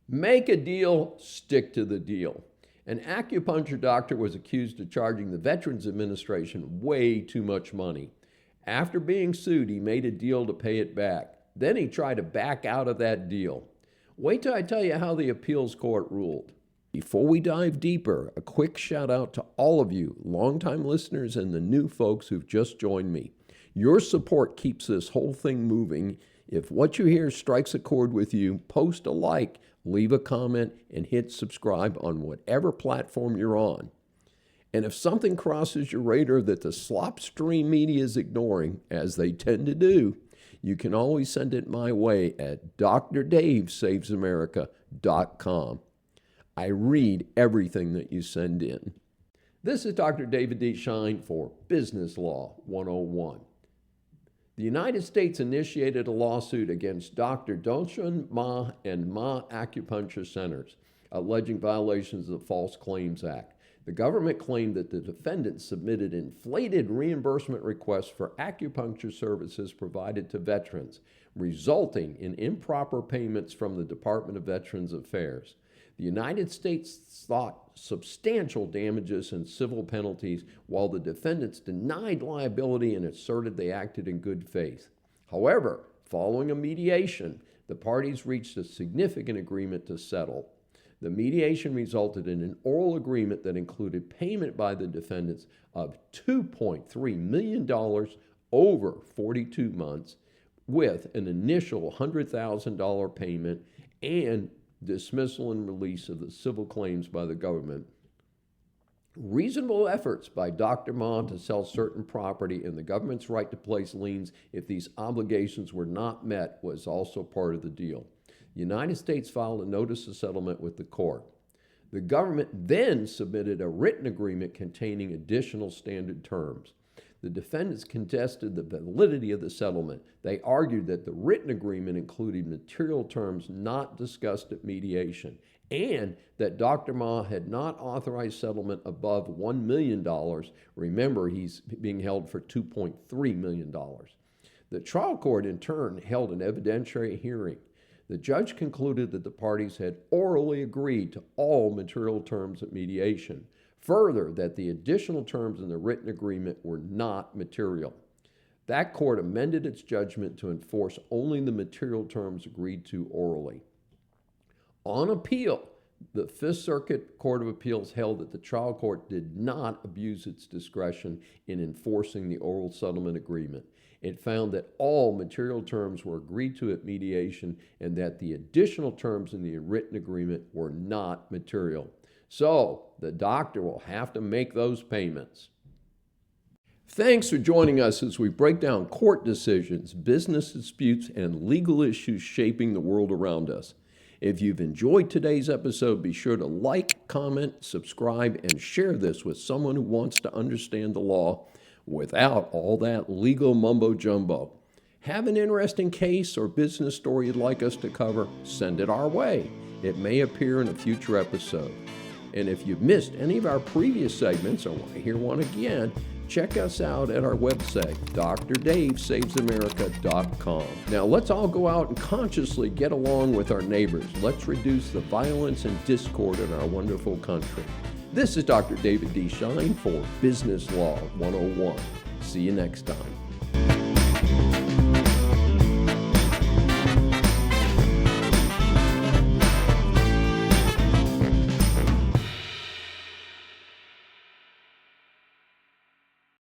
Make a deal, stick to the deal. An acupuncture doctor was accused of charging the Veterans Administration way too much money. After being sued, he made a deal to pay it back. Then he tried to back out of that deal. Wait till I tell you how the appeals court ruled. Before we dive deeper, a quick shout out to all of you, longtime listeners and the new folks who've just joined me. Your support keeps this whole thing moving. If what you hear strikes a chord with you, post a like, leave a comment, and hit subscribe on whatever platform you're on. And if something crosses your radar that the slopstream media is ignoring, as they tend to do, you can always send it my way at DrDaveSavesAmerica.com. I read everything that you send in. This is Dr. David D. Shine for Business Law 101. The United States initiated a lawsuit against Dr. Dongxin Ma and Ma Acupuncture Centers, alleging violations of the False Claims Act. The government claimed that the defendants submitted inflated reimbursement requests for acupuncture services provided to veterans, resulting in improper payments from the Department of Veterans Affairs. The United States sought substantial damages and civil penalties, while the defendants denied liability and asserted they acted in good faith. However, following a mediation, the parties reached a significant agreement to settle. The mediation resulted in an oral agreement that included payment by the defendants of $2.3 million over 42 months, with an initial $100,000 payment and dismissal and release of the civil claims by the government. Reasonable efforts by Dr. Ma to sell certain property and the government's right to place liens if these obligations were not met was also part of the deal. The United States filed a notice of settlement with the court. The government then submitted a written agreement containing additional standard terms. The defendants contested the validity of the settlement. They argued that the written agreement included material terms not discussed at mediation, and that Dr. Ma had not authorized settlement above $1 million. Remember, he's being held for $2.3 million. The trial court, in turn, held an evidentiary hearing. The judge concluded that the parties had orally agreed to all material terms at mediation. Further, that the additional terms in the written agreement were not material. That court amended its judgment to enforce only the material terms agreed to orally. On appeal, the Fifth Circuit Court of Appeals held that the trial court did not abuse its discretion in enforcing the oral settlement agreement. It found that all material terms were agreed to at mediation and that the additional terms in the written agreement were not material. So, the doctor will have to make those payments. Thanks for joining us as we break down court decisions, business disputes, and legal issues shaping the world around us. If you've enjoyed today's episode, be sure to like, comment, subscribe, and share this with someone who wants to understand the law without all that legal mumbo-jumbo. Have an interesting case or business story you'd like us to cover? Send it our way. It may appear in a future episode. And if you've missed any of our previous segments or want to hear one again, check us out at our website, DrDaveSavesAmerica.com. Now let's all go out and consciously get along with our neighbors. Let's reduce the violence and discord in our wonderful country. This is Dr. David D. Shine for Business Law 101. See you next time.